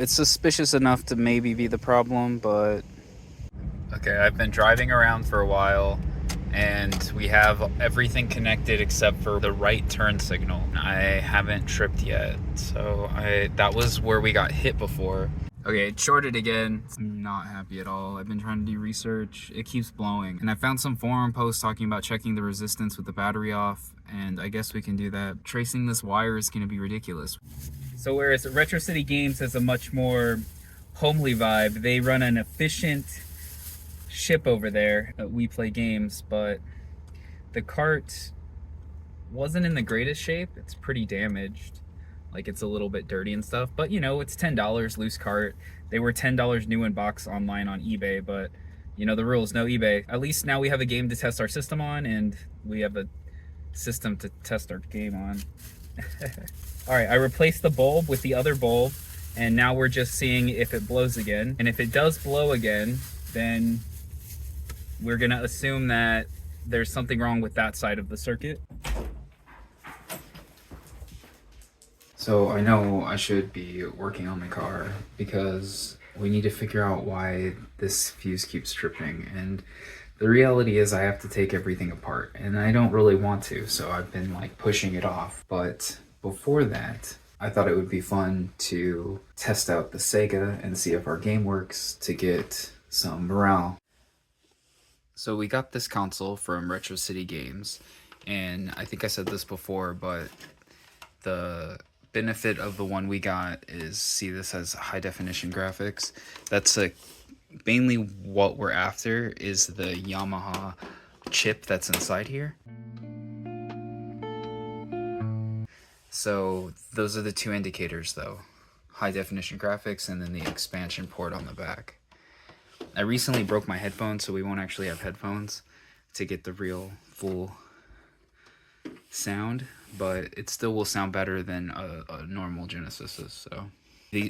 It's suspicious enough to maybe be the problem, but... Okay, I've been driving around for a while, and we have everything connected except for the right turn signal. I haven't tripped yet, so that was where we got hit before. Okay, it shorted again. I'm not happy at all. I've been trying to do research. It keeps blowing. And I found some forum posts talking about checking the resistance with the battery off, and I guess we can do that. Tracing this wire is going to be ridiculous. So whereas Retro City Games has a much more homely vibe, they run an efficient ship over there that we play games, but the cart wasn't in the greatest shape. It's pretty damaged. Like, it's a little bit dirty and stuff, but you know, it's $10 loose cart. They were $10 new in box online on eBay, but you know the rules, no eBay. At least now we have a game to test our system on, and we have a system to test our game on. All right, I replaced the bulb with the other bulb, and now we're just seeing if it blows again. And if it does blow again, then we're gonna assume that there's something wrong with that side of the circuit. So I know I should be working on my car because we need to figure out why this fuse keeps tripping. And the reality is I have to take everything apart, and I don't really want to, so I've been like pushing it off. But before that, I thought it would be fun to test out the Sega and see if our game works to get some morale. So we got this console from Retro City Games, and I think I said this before, but the benefit of the one we got is, see, this has high definition graphics. That's mainly what we're after, is the Yamaha chip that's inside here. So those are the two indicators though, high definition graphics and then the expansion port on the back. I recently broke my headphones, so we won't actually have headphones to get the real full sound, but it still will sound better than a normal Genesis is. So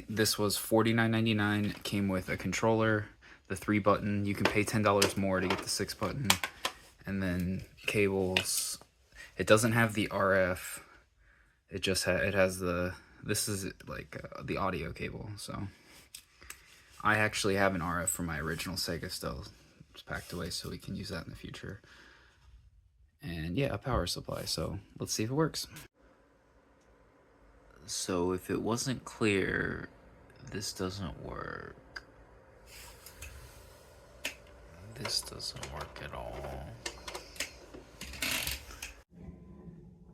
this was $49.99. It came with a controller, the 3-button. You can pay $10 more to get the 6-button, and then cables. It doesn't have the RF. It just it has the, this is like the audio cable. So I actually have an RF for my original Sega still. It's packed away, so we can use that in the future. And yeah, a power supply, so let's see if it works. So if it wasn't clear, this doesn't work. This doesn't work at all.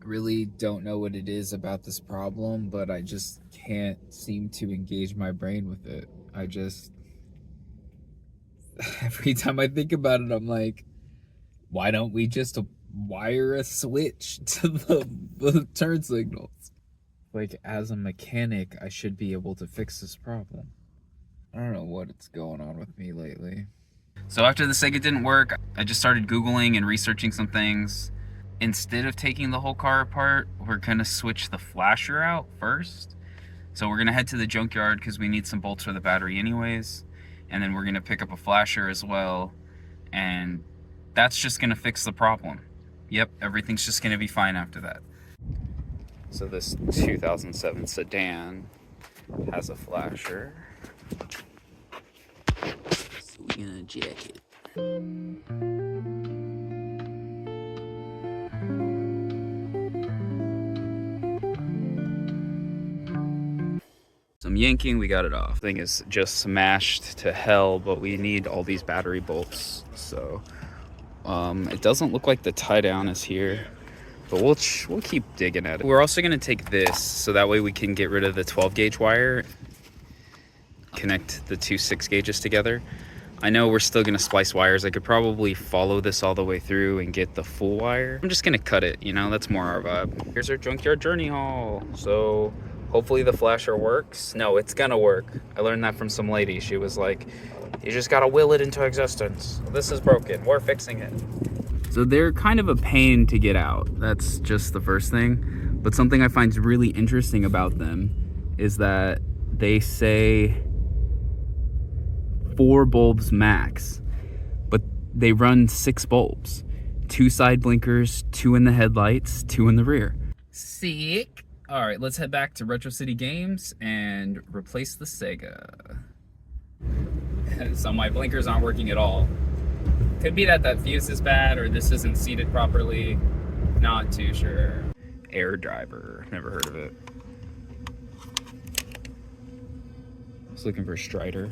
I really don't know what it is about this problem, but I just can't seem to engage my brain with it. Every time I think about it, I'm like, why don't we just wire a switch to the turn signals? Like, as a mechanic, I should be able to fix this problem. I don't know what's going on with me lately. So after the Sega didn't work, I just started Googling and researching some things. Instead of taking the whole car apart, we're gonna switch the flasher out first. So we're gonna head to the junkyard because we need some bolts for the battery anyways. And then we're gonna pick up a flasher as well. And that's just gonna fix the problem. Yep, everything's just gonna be fine after that. So this 2007 sedan has a flasher. So we're gonna jack it. Some yanking, we got it off. Thing is just smashed to hell, but we need all these battery bolts. So it doesn't look like the tie down is here, but we'll keep digging at it. We're also gonna take this, so that way we can get rid of the 12 gauge wire, connect the two 6 gauges together. I know we're still gonna splice wires. I could probably follow this all the way through and get the full wire. I'm just gonna cut it, you know, that's more our vibe. Here's our junkyard journey haul. So hopefully the flasher works. No, it's gonna work. I learned that from some lady. She was like, you just gotta will it into existence. This is broken, we're fixing it. So they're kind of a pain to get out. That's just the first thing. But something I find really interesting about them is that they say 4 bulbs max, but they run 6 bulbs. 2 side blinkers, 2 in the headlights, 2 in the rear. Sick. All right, let's head back to Retro City Games and replace the Sega. So my blinkers aren't working at all. Could be that that fuse is bad or this isn't seated properly. Not too sure. Air driver, never heard of it. I was looking for Strider.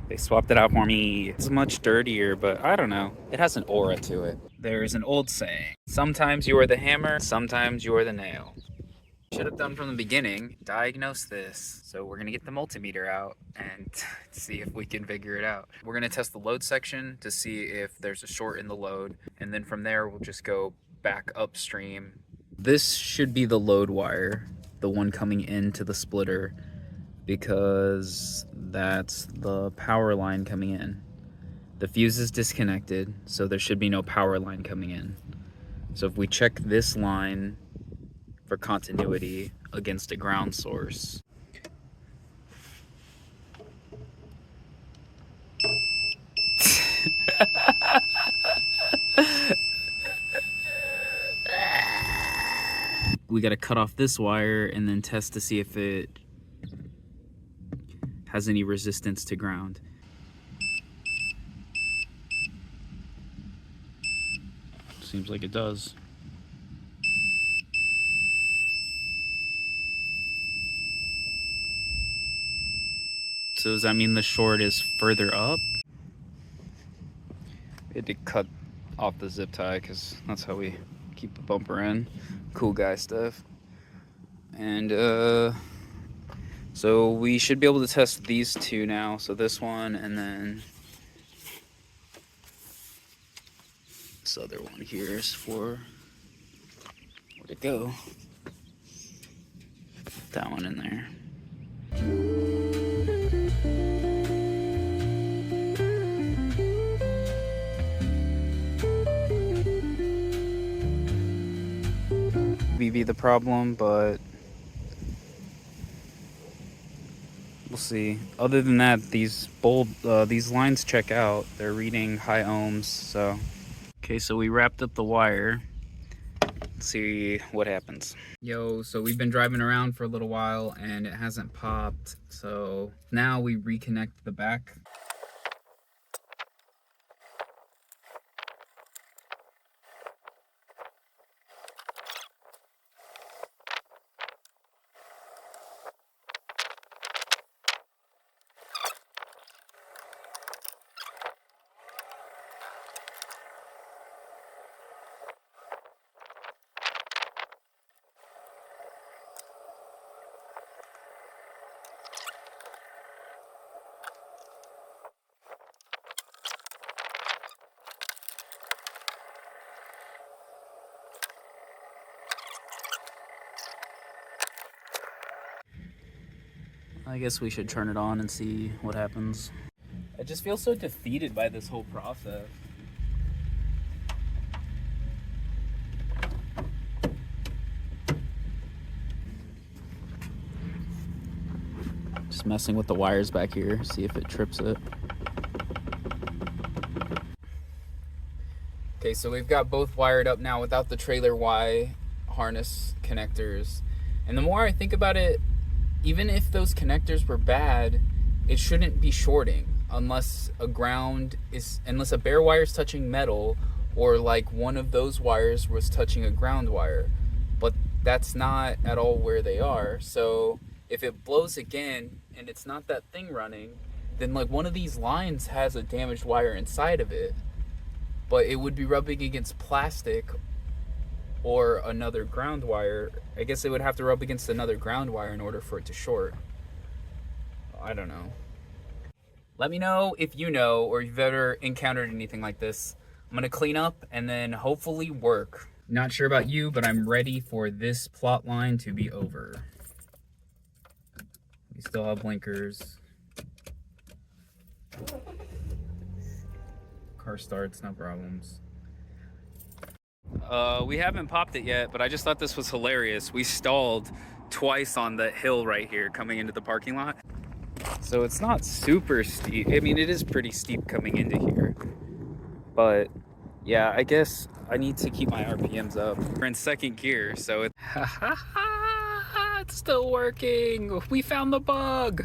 They swapped it out for me. It's much dirtier, but I don't know. It has an aura to it. There's an old saying, sometimes you are the hammer, sometimes you are the nail. Should have done from the beginning, diagnose this. So we're gonna get the multimeter out and see if we can figure it out. We're gonna test the load section to see if there's a short in the load. And then from there, we'll just go back upstream. This should be the load wire, the one coming into the splitter, because that's the power line coming in. The fuse is disconnected, so there should be no power line coming in. So if we check this line for continuity against a ground source. We gotta cut off this wire and then test to see if it has any resistance to ground. Seems like it does. So does that mean the short is further up? We had to cut off the zip tie because that's how we keep the bumper in. Cool guy stuff. And so we should be able to test these two now. So this one and then this other one here is for, where'd it go? Put that one in there. Be the problem, but we'll see. Other than that, these lines check out. They're reading high ohms, so. Okay, so we wrapped up the wire. Let's see what happens. Yo, so we've been driving around for a little while and it hasn't popped. So now we reconnect the back. I guess we should turn it on and see what happens. I just feel so defeated by this whole process. Just messing with the wires back here, see if it trips it. Okay, so we've got both wired up now without the trailer Y harness connectors. And the more I think about it, even if those connectors were bad, it shouldn't be shorting unless a bare wire is touching metal, or like one of those wires was touching a ground wire. But that's not at all where they are. So if it blows again and it's not that thing running, then like one of these lines has a damaged wire inside of it, but it would be rubbing against plastic or another ground wire. I guess it would have to rub against another ground wire in order for it to short. I don't know. Let me know if you know or you've ever encountered anything like this. I'm gonna clean up and then hopefully work. Not sure about you, but I'm ready for this plot line to be over. We still have blinkers. Car starts, no problems. We haven't popped it yet, but I just thought this was hilarious. We stalled twice on the hill right here coming into the parking lot. So it's not super steep. I mean, it is pretty steep coming into here, but Yeah, I guess I need to keep my RPMs up. We're in second gear, so it's still working. We found the bug.